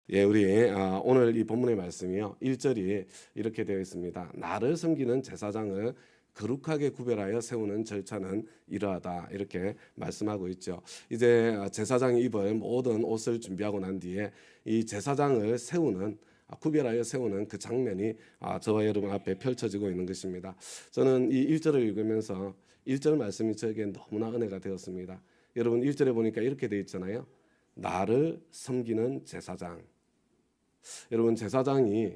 우리 오늘 이 본문의 말씀이요. 1절이 이렇게 되어 있습니다. 나를 섬기는 제사장을 거룩하게 구별하여 세우는 절차는 이러하다. 이렇게 말씀하고 있죠. 이제 제사장이 입을 모든 옷을 준비하고 난 뒤에 이 제사장을 구별하여 세우는 그 장면이 저와 여러분 앞에 펼쳐지고 있는 것입니다. 저는 이 1절을 읽으면서 1절 말씀이 저에게 너무나 은혜가 되었습니다. 여러분 1절에 보니까 이렇게 되어 있잖아요. 나를 섬기는 제사장. 여러분 제사장이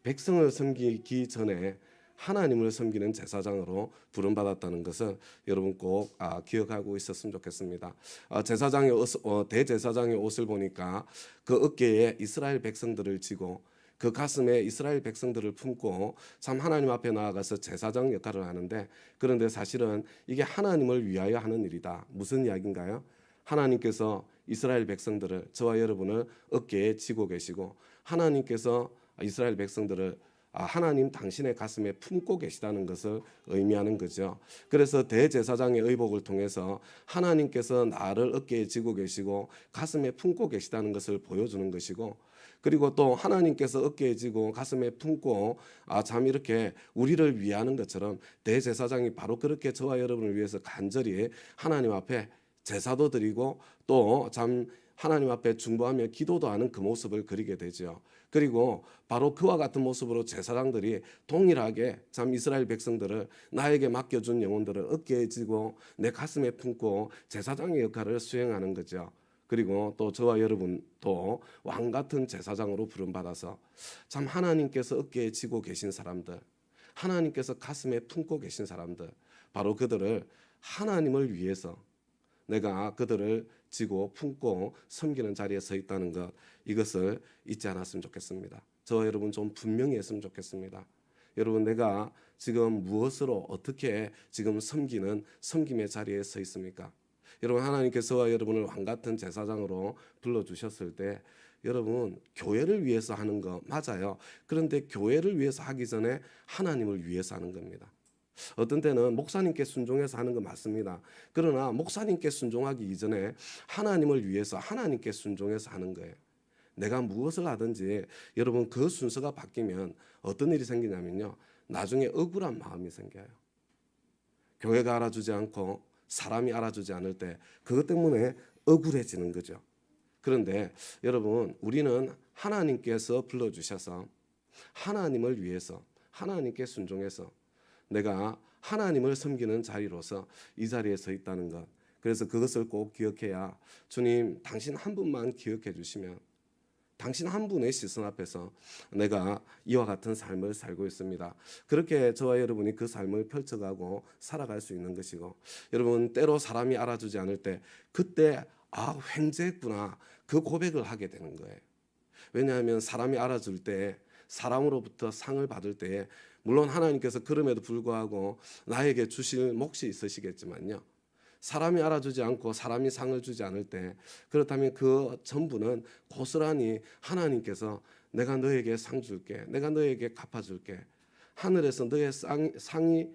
백성을 섬기기 전에 하나님을 섬기는 제사장으로 부름받았다는 것을 여러분 꼭 기억하고 있었으면 좋겠습니다. 대제사장의 옷을 보니까 그 어깨에 이스라엘 백성들을 지고 그 가슴에 이스라엘 백성들을 품고 참 하나님 앞에 나아가서 제사장 역할을 하는데, 그런데 사실은 이게 하나님을 위하여 하는 일이다. 무슨 이야기인가요? 하나님께서 이스라엘 백성들을, 저와 여러분을 어깨에 지고 계시고 하나님께서 이스라엘 백성들을 하나님 당신의 가슴에 품고 계시다는 것을 의미하는 거죠. 그래서 대제사장의 의복을 통해서 하나님께서 나를 어깨에 지고 계시고 가슴에 품고 계시다는 것을 보여주는 것이고, 그리고 또 하나님께서 어깨에 지고 가슴에 품고 참 이렇게 우리를 위하는 것처럼 대제사장이 바로 그렇게 저와 여러분을 위해서 간절히 하나님 앞에 제사도 드리고 또 참 하나님 앞에 중보하며 기도도 하는 그 모습을 그리게 되죠. 그리고 바로 그와 같은 모습으로 제사장들이 동일하게 참 이스라엘 백성들을, 나에게 맡겨준 영혼들을 어깨에 지고 내 가슴에 품고 제사장의 역할을 수행하는 거죠. 그리고 또 저와 여러분도 왕 같은 제사장으로 부름받아서 참 하나님께서 어깨에 지고 계신 사람들, 하나님께서 가슴에 품고 계신 사람들, 바로 그들을 하나님을 위해서 내가 그들을 지고 품고 섬기는 자리에 서 있다는 것, 이것을 잊지 않았으면 좋겠습니다. 저와 여러분 좀 분명히 했으면 좋겠습니다. 여러분, 내가 지금 무엇으로 어떻게 지금 섬김의 자리에 서 있습니까? 여러분, 하나님께서 저와 여러분을 왕같은 제사장으로 불러주셨을 때 여러분 교회를 위해서 하는 거 맞아요. 그런데 교회를 위해서 하기 전에 하나님을 위해서 하는 겁니다. 어떤 때는 목사님께 순종해서 하는 거 맞습니다. 그러나 목사님께 순종하기 이전에 하나님을 위해서 하나님께 순종해서 하는 거예요. 내가 무엇을 하든지 여러분 그 순서가 바뀌면 어떤 일이 생기냐면요, 나중에 억울한 마음이 생겨요. 교회가 알아주지 않고 사람이 알아주지 않을 때 그것 때문에 억울해지는 거죠. 그런데 여러분, 우리는 하나님께서 불러주셔서 하나님을 위해서 하나님께 순종해서 내가 하나님을 섬기는 자리로서 이 자리에 서 있다는 것, 그래서 그것을 꼭 기억해야, 주님 당신 한 분만 기억해 주시면 당신 한 분의 시선 앞에서 내가 이와 같은 삶을 살고 있습니다, 그렇게 저와 여러분이 그 삶을 펼쳐가고 살아갈 수 있는 것이고, 여러분 때로 사람이 알아주지 않을 때 그때 횡재했구나, 그 고백을 하게 되는 거예요. 왜냐하면 사람이 알아줄 때, 사람으로부터 상을 받을 때에 물론 하나님께서 그럼에도 불구하고 나에게 주실 몫이 있으시겠지만요, 사람이 알아주지 않고 사람이 상을 주지 않을 때, 그렇다면 그 전부는 고스란히 하나님께서 내가 너에게 상 줄게, 내가 너에게 갚아줄게, 하늘에서 너의 상이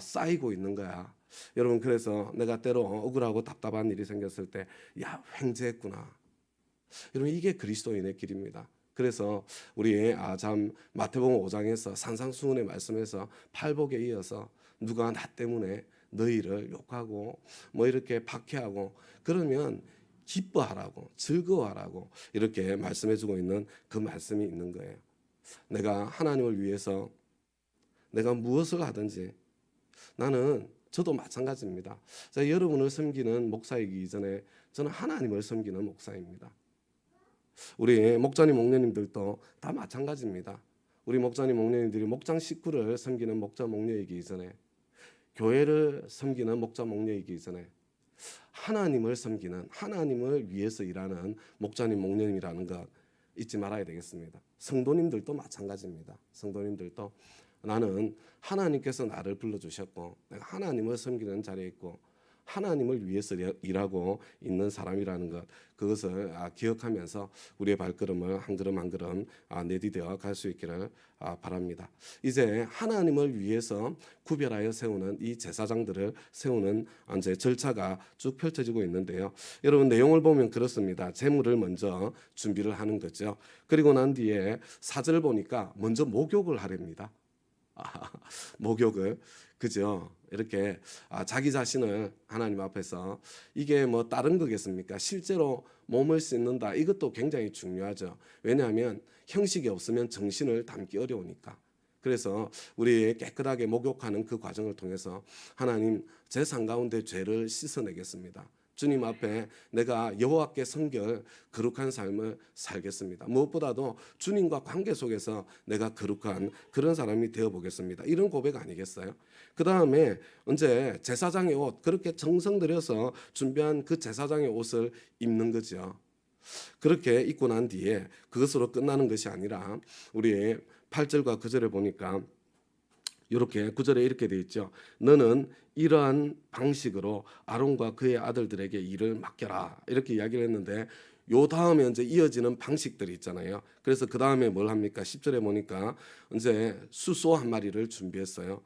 쌓이고 있는 거야. 여러분, 그래서 내가 때로 억울하고 답답한 일이 생겼을 때, 횡재했구나. 여러분, 이게 그리스도인의 길입니다. 그래서 우리 참 마태복음 5장에서 산상수훈의 말씀에서 팔복에 이어서 누가 나 때문에 너희를 욕하고 뭐 이렇게 박해하고 그러면 기뻐하라고, 즐거워하라고 이렇게 말씀해주고 있는 그 말씀이 있는 거예요. 내가 하나님을 위해서 내가 무엇을 하든지, 저도 마찬가지입니다. 여러분을 섬기는 목사이기 이전에 저는 하나님을 섬기는 목사입니다. 우리 목자님 목녀님들도 다 마찬가지입니다. 우리 목자님 목녀님들이 목장 식구를 섬기는 목자 목녀이기 이전에, 교회를 섬기는 목자 목녀이기 이전에 하나님을 섬기는, 하나님을 위해서 일하는 목자님 목녀님이라는 것 잊지 말아야 되겠습니다. 성도님들도 마찬가지입니다. 성도님들도 나는 하나님께서 나를 불러주셨고 내가 하나님을 섬기는 자리에 있고 하나님을 위해서 일하고 있는 사람이라는 것, 그것을 기억하면서 우리의 발걸음을 한 걸음 한 걸음 내디뎌 갈 수 있기를 바랍니다. 이제 하나님을 위해서 구별하여 세우는 이 제사장들을 세우는 이제 절차가 쭉 펼쳐지고 있는데요. 여러분 내용을 보면 그렇습니다. 제물을 먼저 준비를 하는 거죠. 그리고 난 뒤에 4절 보니까 먼저 목욕을 하렵니다. 목욕을, 그죠? 이렇게 자기 자신을 하나님 앞에서, 이게 뭐 다른 거겠습니까? 실제로 몸을 씻는다, 이것도 굉장히 중요하죠. 왜냐하면 형식이 없으면 정신을 담기 어려우니까. 그래서 우리 깨끗하게 목욕하는 그 과정을 통해서 하나님, 제 삶 가운데 죄를 씻어내겠습니다. 주님 앞에 내가 여호와께 성결 거룩한 삶을 살겠습니다. 무엇보다도 주님과 관계 속에서 내가 거룩한 그런 사람이 되어보겠습니다. 이런 고백 아니겠어요? 그 다음에 이제 제사장의 옷, 그렇게 정성 들여서 준비한 그 제사장의 옷을 입는 거죠. 그렇게 입고 난 뒤에 그것으로 끝나는 것이 아니라 우리 8절과 9절에 보니까 이렇게 9절에 이렇게 되어 있죠. 너는 이러한 방식으로 아론과 그의 아들들에게 일을 맡겨라, 이렇게 이야기를 했는데, 요 다음에 이제 이어지는 방식들이 있잖아요. 그래서 그 다음에 뭘 합니까? 10절에 보니까 이제 수소 한 마리를 준비했어요.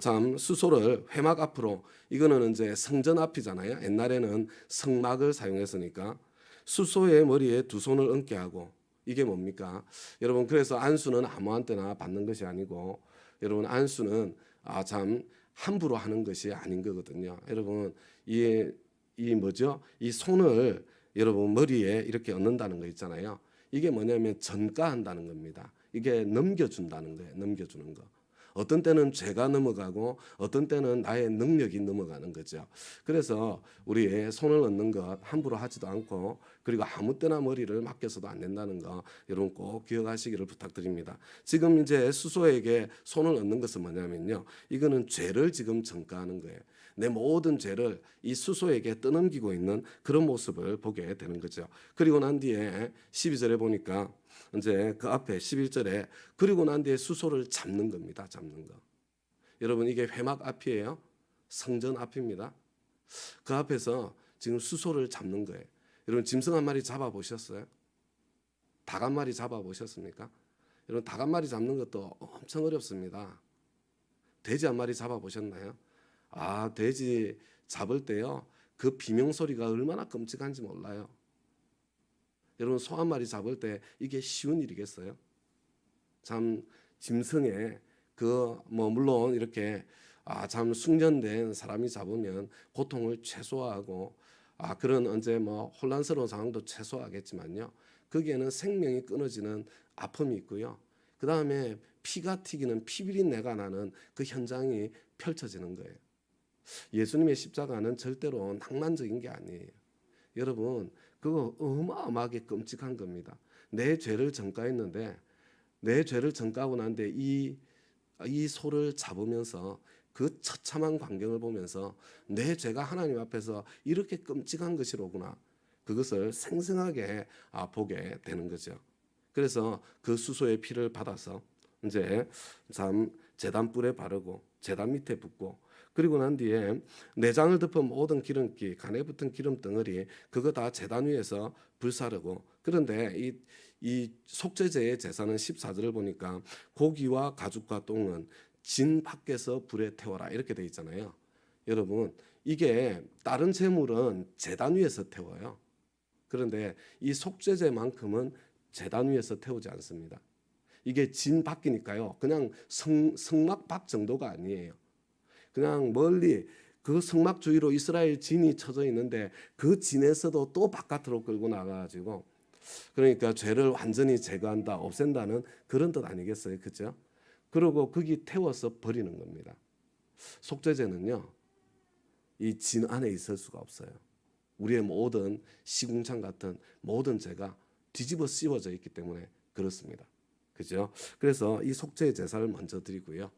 참 수소를 회막 앞으로, 이거는 이제 성전 앞이잖아요. 옛날에는 성막을 사용했으니까 수소의 머리에 두 손을 얹게 하고, 이게 뭡니까? 여러분, 그래서 안수는 아무한테나 받는 것이 아니고, 여러분 안수는 참 함부로 하는 것이 아닌 거거든요. 여러분 이 뭐죠? 이 손을 여러분 머리에 이렇게 얹는다는 거 있잖아요. 이게 뭐냐면 전가한다는 겁니다. 이게 넘겨준다는 거예요. 넘겨주는 거. 어떤 때는 죄가 넘어가고 어떤 때는 나의 능력이 넘어가는 거죠. 그래서 우리 손을 얹는 것 함부로 하지도 않고, 그리고 아무 때나 머리를 맡겨서도 안 된다는 거 여러분 꼭 기억하시기를 부탁드립니다. 지금 이제 수소에게 손을 얹는 것은 뭐냐면요, 이거는 죄를 지금 전가하는 거예요. 내 모든 죄를 이 수소에게 떠넘기고 있는 그런 모습을 보게 되는 거죠. 그리고 난 뒤에 12절에 보니까 이제 그 앞에 11절에 그리고 난 뒤에 수소를 잡는 겁니다. 잡는 거. 여러분 이게 회막 앞이에요. 성전 앞입니다. 그 앞에서 지금 수소를 잡는 거예요. 여러분 짐승 한 마리 잡아 보셨어요? 닭 한 마리 잡아 보셨습니까? 여러분 닭 한 마리 잡는 것도 엄청 어렵습니다. 돼지 한 마리 잡아 보셨나요? 돼지 잡을 때요, 그 비명 소리가 얼마나 끔찍한지 몰라요. 여러분 소 한 마리 잡을 때 이게 쉬운 일이겠어요? 참 짐승에 물론 이렇게 참 숙련된 사람이 잡으면 고통을 최소화하고 그런 언제 혼란스러운 상황도 최소화하겠지만요, 거기에는 생명이 끊어지는 아픔이 있고요. 그 다음에 피가 튀기는 피비린내가 나는 그 현장이 펼쳐지는 거예요. 예수님의 십자가는 절대로 낭만적인 게 아니에요. 여러분 그거 어마어마하게 끔찍한 겁니다. 내 죄를 전가했는데, 내 죄를 전가하고 난 뒤에 이 소를 잡으면서 그 처참한 광경을 보면서 내 죄가 하나님 앞에서 이렇게 끔찍한 것이로구나, 그것을 생생하게 보게 되는 거죠. 그래서 그 수소의 피를 받아서 이제 참 제단 뿔에 바르고 제단 밑에 붓고, 그리고 난 뒤에 내장을 덮은 모든 기름기, 간에 붙은 기름 덩어리, 그거 다 제단 위에서 불사르고, 그런데 이 속죄제의 제사는 14절을 보니까 고기와 가죽과 똥은 진 밖에서 불에 태워라, 이렇게 돼 있잖아요. 여러분 이게 다른 제물은 제단 위에서 태워요. 그런데 이 속죄제만큼은 제단 위에서 태우지 않습니다. 이게 진 밖이니까요, 그냥 성막 밖 정도가 아니에요. 그냥 멀리 그 성막 주위로 이스라엘 진이 쳐져 있는데 그 진에서도 또 바깥으로 끌고 나가가지고, 그러니까 죄를 완전히 제거한다, 없앤다는 그런 뜻 아니겠어요, 그죠? 그리고 거기 태워서 버리는 겁니다. 속죄제는요, 이 진 안에 있을 수가 없어요. 우리의 모든 시궁창 같은 모든 죄가 뒤집어 씌워져 있기 때문에 그렇습니다, 그죠? 그래서 이 속죄 제사를 먼저 드리고요,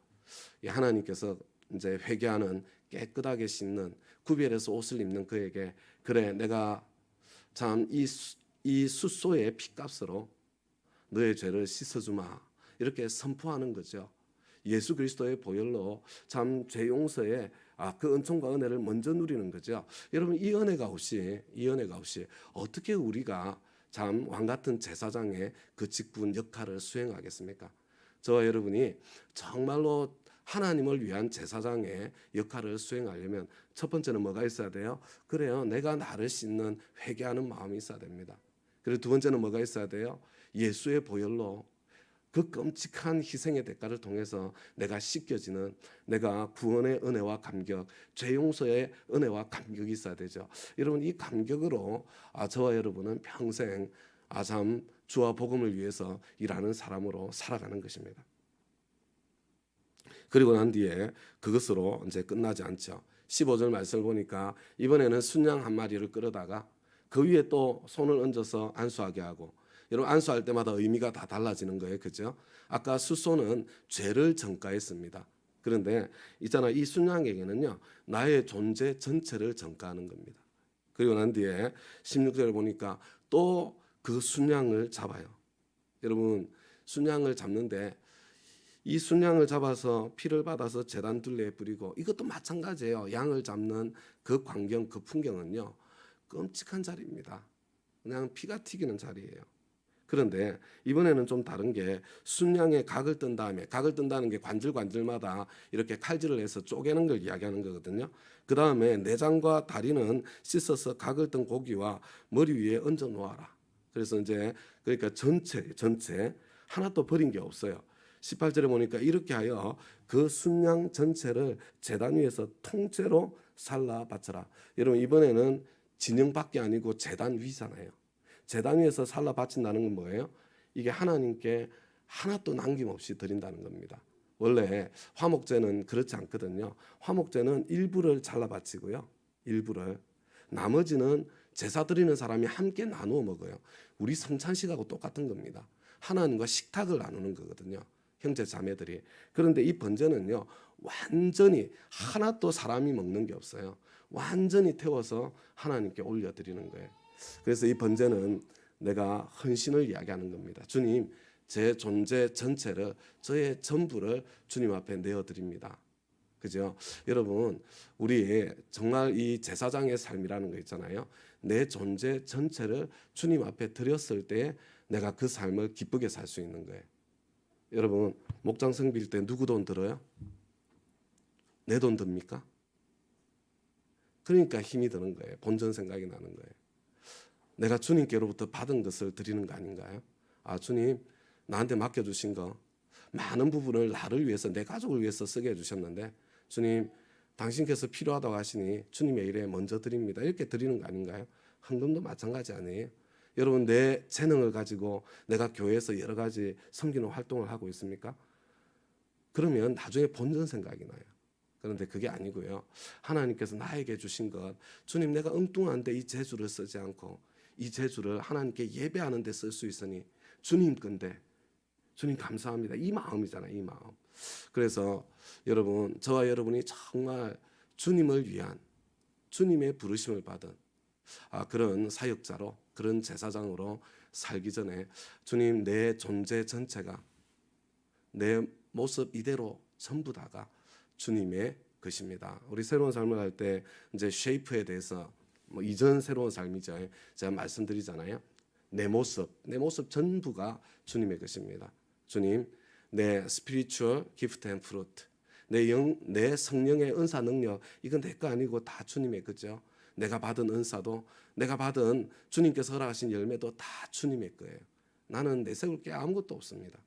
이 하나님께서 이제 회개하는, 깨끗하게 씻는, 구별해서 옷을 입는 그에게, 그래 내가 참 이 숫소의 피값으로 너의 죄를 씻어주마, 이렇게 선포하는 거죠. 예수 그리스도의 보혈로 참 죄 용서에 그 은총과 은혜를 먼저 누리는 거죠. 여러분 이 은혜가 없이 어떻게 우리가 참 왕 같은 제사장의 그 직분 역할을 수행하겠습니까? 저와 여러분이 정말로 하나님을 위한 제사장의 역할을 수행하려면 첫 번째는 뭐가 있어야 돼요? 그래요. 내가 나를 씻는 회개하는 마음이 있어야 됩니다. 그리고 두 번째는 뭐가 있어야 돼요? 예수의 보혈로 그 끔찍한 희생의 대가를 통해서 내가 씻겨지는, 내가 구원의 은혜와 감격, 죄 용서의 은혜와 감격이 있어야 되죠. 여러분 이 감격으로 저와 여러분은 평생 참 주와 복음을 위해서 일하는 사람으로 살아가는 것입니다. 그리고 난 뒤에 그것으로 이제 끝나지 않죠. 15절 말씀을 보니까 이번에는 순양 한 마리를 끌어다가 그 위에 또 손을 얹어서 안수하게 하고, 여러분 안수할 때마다 의미가 다 달라지는 거예요. 그죠? 아까 숫소는 죄를 전가했습니다. 그런데 있잖아, 이 순양에게는요 나의 존재 전체를 전가하는 겁니다. 그리고 난 뒤에 16절을 보니까 또 그 순양을 잡아요. 여러분 순양을 잡는데 이 순양을 잡아서 피를 받아서 제단 둘레에 뿌리고, 이것도 마찬가지예요. 양을 잡는 그 광경, 그 풍경은요 끔찍한 자리입니다. 그냥 피가 튀기는 자리예요. 그런데 이번에는 좀 다른 게 순양의 각을 뜬 다음에, 각을 뜬다는 게 관절마다 이렇게 칼질을 해서 쪼개는 걸 이야기하는 거거든요. 그 다음에 내장과 다리는 씻어서 각을 뜬 고기와 머리 위에 얹어 놓아라. 그래서 이제 그러니까 전체 하나도 버린 게 없어요. 18절에 보니까 이렇게 하여 그 순양 전체를 제단 위에서 통째로 살라 바쳐라. 여러분 이번에는 진영밖에 아니고 제단 위잖아요. 제단 위에서 살라 바친다는 건 뭐예요? 이게 하나님께 하나도 남김없이 드린다는 겁니다. 원래 화목제는 그렇지 않거든요. 화목제는 일부를 잘라 바치고요. 일부를, 나머지는 제사 드리는 사람이 함께 나누어 먹어요. 우리 성찬식하고 똑같은 겁니다. 하나님과 식탁을 나누는 거거든요. 형제 자매들이. 그런데 이 번제는요 완전히 하나도 사람이 먹는 게 없어요. 완전히 태워서 하나님께 올려드리는 거예요. 그래서 이 번제는 내가 헌신을 이야기하는 겁니다. 주님, 제 존재 전체를, 저의 전부를 주님 앞에 내어드립니다. 그죠? 여러분, 우리 정말 이 제사장의 삶이라는 거 있잖아요. 내 존재 전체를 주님 앞에 드렸을 때 내가 그 삶을 기쁘게 살 수 있는 거예요. 여러분, 목장성 빌 때 누구 돈 들어요? 내 돈 듭니까? 그러니까 힘이 드는 거예요. 본전 생각이 나는 거예요. 내가 주님께로부터 받은 것을 드리는 거 아닌가요? 주님, 나한테 맡겨주신 거 많은 부분을 나를 위해서, 내 가족을 위해서 쓰게 해주셨는데 주님, 당신께서 필요하다고 하시니 주님의 일에 먼저 드립니다. 이렇게 드리는 거 아닌가요? 헌금도 마찬가지 아니에요? 여러분, 내 재능을 가지고 내가 교회에서 여러 가지 섬기는 활동을 하고 있습니까? 그러면 나중에 본전 생각이 나요. 그런데 그게 아니고요. 하나님께서 나에게 주신 것, 주님, 내가 엉뚱한데 이 재주를 쓰지 않고 이 재주를 하나님께 예배하는 데 쓸 수 있으니 주님 건데 주님 감사합니다. 이 마음이잖아요. 이 마음. 그래서 여러분, 저와 여러분이 정말 주님을 위한, 주님의 부르심을 받은 그런 사역자로, 그런 제사장으로 살기 전에 주님, 내 존재 전체가, 내 모습 이대로 전부 다가 주님의 것입니다. 우리 새로운 삶을 할 때 이제 쉐이프에 대해서 이전 새로운 삶이죠. 제가 말씀드리잖아요. 내 모습 전부가 주님의 것입니다. 주님, 내 spiritual gift and fruit, 내 성령의 은사 능력, 이건 내 거 아니고 다 주님의 거죠. 내가 받은 은사도, 내가 받은 주님께서 허락하신 열매도 다 주님의 거예요. 나는 내세울 게 아무것도 없습니다.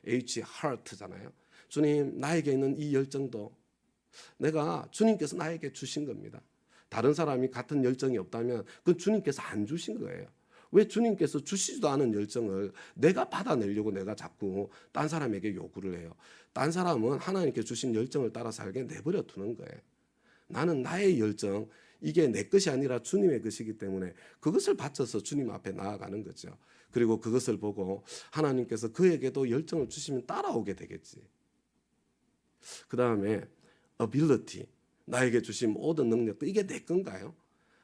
heart잖아요. 주님, 나에게 있는 이 열정도 내가, 주님께서 나에게 주신 겁니다. 다른 사람이 같은 열정이 없다면 그건 주님께서 안 주신 거예요. 왜 주님께서 주시지도 않은 열정을 내가 받아내려고 내가 자꾸 딴 사람에게 요구를 해요. 딴 사람은 하나님께 주신 열정을 따라 살게 내버려 두는 거예요. 나는 나의 열정, 이게 내 것이 아니라 주님의 것이기 때문에 그것을 바쳐서 주님 앞에 나아가는 거죠. 그리고 그것을 보고 하나님께서 그에게도 열정을 주시면 따라오게 되겠지. 그 다음에 ability, 나에게 주신 모든 능력도 이게 내 건가요?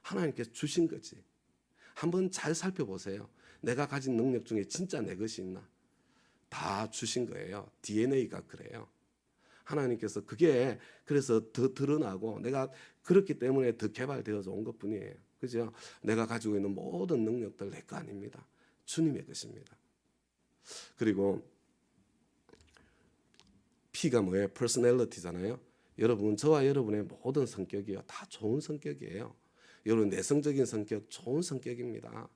하나님께서 주신 거지. 한번 잘 살펴보세요. 내가 가진 능력 중에 진짜 내 것이 있나? 다 주신 거예요. DNA가 그래요. 하나님께서 그게 그래서 더 드러나고 내가 그렇기 때문에 더 개발되어져 온 것뿐이에요. 그죠? 내가 가지고 있는 모든 능력들 내 거 아닙니다. 주님의 것입니다. 그리고 P가 뭐예요? 퍼스널리티잖아요. 여러분, 저와 여러분의 모든 성격이요 다 좋은 성격이에요. 여러분 내성적인 성격 좋은 성격입니다.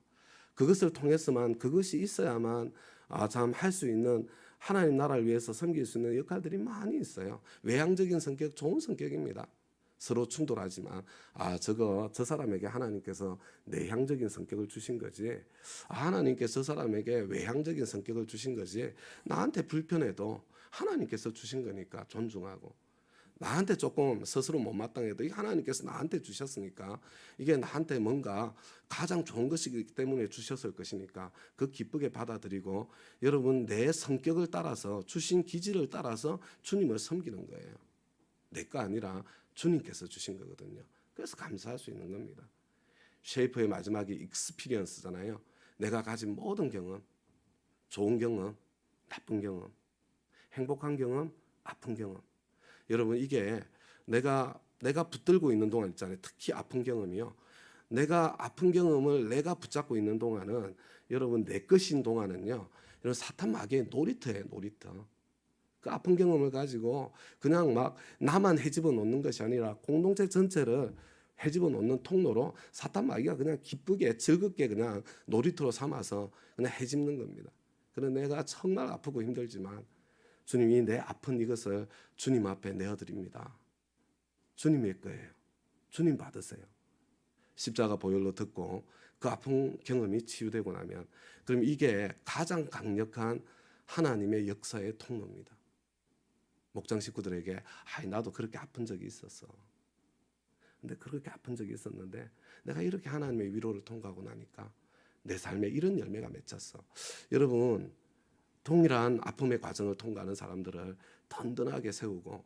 그것을 통해서만 그것이 있어야만 참 할 수 있는 하나님 나라를 위해서 섬길 수 있는 역할들이 많이 있어요. 외향적인 성격 좋은 성격입니다. 서로 충돌하지만 저 사람에게 하나님께서 내향적인 성격을 주신 거지. 하나님께서 저 사람에게 외향적인 성격을 주신 거지. 나한테 불편해도 하나님께서 주신 거니까 존중하고 나한테 조금 스스로 못마땅해도 하나님께서 나한테 주셨으니까 이게 나한테 뭔가 가장 좋은 것이기 때문에 주셨을 것이니까 그 기쁘게 받아들이고 여러분 내 성격을 따라서 주신 기질을 따라서 주님을 섬기는 거예요. 내 거 아니라 주님께서 주신 거거든요. 그래서 감사할 수 있는 겁니다. 쉐이퍼의 마지막이 익스피리언스잖아요. 내가 가진 모든 경험, 좋은 경험, 나쁜 경험, 행복한 경험, 아픈 경험. 여러분 이게 내가 붙들고 있는 동안 있잖아요. 특히 아픈 경험이요. 내가 아픈 경험을 내가 붙잡고 있는 동안은 여러분 내 것인 동안은요. 이런 사탄 마귀의 놀이터예요. 놀이터. 그 아픈 경험을 가지고 그냥 막 나만 헤집어 놓는 것이 아니라 공동체 전체를 헤집어 놓는 통로로 사탄 마귀가 그냥 기쁘게 즐겁게 그냥 놀이터로 삼아서 그냥 헤집는 겁니다. 그래서 내가 정말 아프고 힘들지만 주님이 내 아픈 이것을 주님 앞에 내어드립니다. 주님의 거예요. 주님 받으세요. 십자가 보혈로 듣고 그 아픈 경험이 치유되고 나면 그럼 이게 가장 강력한 하나님의 역사의 통로입니다. 목장 식구들에게 나도 그렇게 아픈 적이 있었어. 근데 그렇게 아픈 적이 있었는데 내가 이렇게 하나님의 위로를 통과하고 나니까 내 삶에 이런 열매가 맺혔어. 여러분 동일한 아픔의 과정을 통과하는 사람들을 든든하게 세우고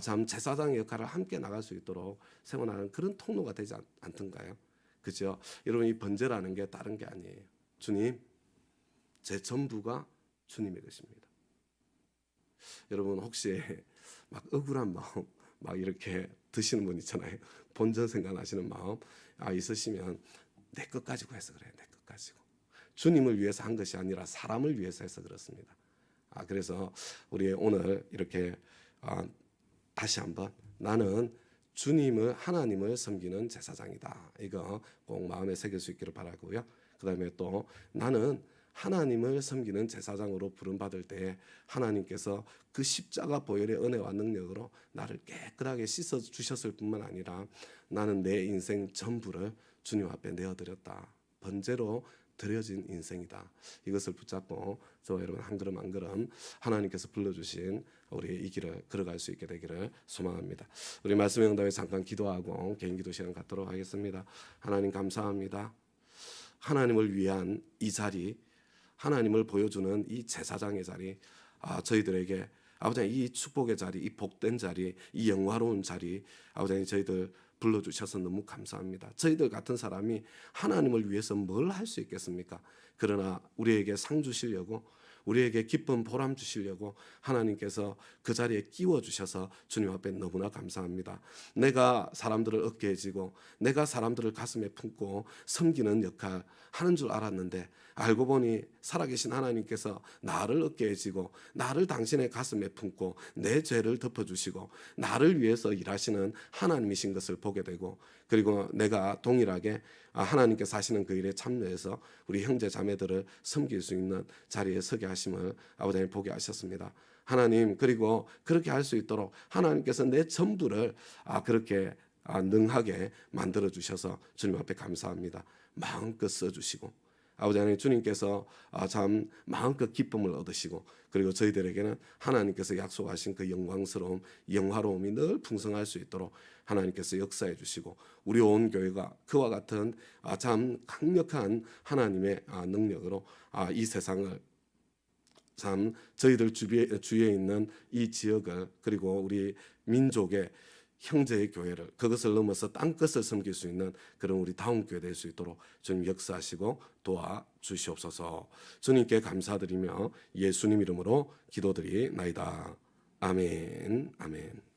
참 제사장의 역할을 함께 나갈 수 있도록 세워나가는 그런 통로가 되지 않던가요? 그죠? 여러분 이 번제라는 게 다른 게 아니에요. 주님, 제 전부가 주님의 것입니다. 여러분 혹시 막 억울한 마음 막 이렇게 드시는 분 있잖아요. 본전 생각나시는 마음 있으시면 내 것 가지고 해서 그래요. 내 것 가지고. 주님을 위해서 한 것이 아니라 사람을 위해서 해서 그렇습니다. 그래서 우리 오늘 이렇게 다시 한번 나는 주님을 하나님을 섬기는 제사장이다. 이거 꼭 마음에 새길 수 있기를 바라고요. 그다음에 또 나는 하나님을 섬기는 제사장으로 부름받을 때 하나님께서 그 십자가 보혈의 은혜와 능력으로 나를 깨끗하게 씻어 주셨을 뿐만 아니라 나는 내 인생 전부를 주님 앞에 내어드렸다. 번제로 드려진 인생이다. 이것을 붙잡고 저와 여러분 한 걸음 한 걸음 하나님께서 불러주신 우리의 이 길을 걸어갈 수 있게 되기를 소망합니다. 우리 말씀 응답에 잠깐 기도하고 개인 기도 시간 갖도록 하겠습니다. 하나님 감사합니다. 하나님을 위한 이 자리, 하나님을 보여주는 이 제사장의 자리, 저희들에게 아버지 이 축복의 자리, 이 복된 자리, 이 영화로운 자리, 아버지 저희들 불러주셔서 너무 감사합니다. 저희들 같은 사람이 하나님을 위해서 뭘 할 수 있겠습니까? 그러나 우리에게 상 주시려고 우리에게 기쁨 보람 주시려고 하나님께서 그 자리에 끼워 주셔서 주님 앞에 너무나 감사합니다. 내가 사람들을 어깨에 지고 내가 사람들을 가슴에 품고 섬기는 역할 하는 줄 알았는데 알고 보니 살아계신 하나님께서 나를 어깨에 지고 나를 당신의 가슴에 품고 내 죄를 덮어주시고 나를 위해서 일하시는 하나님이신 것을 보게 되고 그리고 내가 동일하게 하나님께서 하시는 그 일에 참여해서 우리 형제 자매들을 섬길 수 있는 자리에 서게 하심을 아버지 하나님 보게 하셨습니다. 하나님 그리고 그렇게 할 수 있도록 하나님께서 내 전부를 그렇게 능하게 만들어 주셔서 주님 앞에 감사합니다. 마음껏 써주시고 아버지 하나님 주님께서 참 마음껏 기쁨을 얻으시고 그리고 저희들에게는 하나님께서 약속하신 그 영광스러움 영화로움이 늘 풍성할 수 있도록 하나님께서 역사해 주시고 우리 온 교회가 그와 같은 참 강력한 하나님의 능력으로 이 세상을 참 저희들 주위에 있는 이 지역을 그리고 우리 민족의 형제의 교회를 그것을 넘어서 땅끝을 섬길 수 있는 그런 우리 다운 교회 될 수 있도록 주님 역사하시고 도와주시옵소서. 주님께 감사드리며 예수님 이름으로 기도드리나이다. 아멘. 아멘.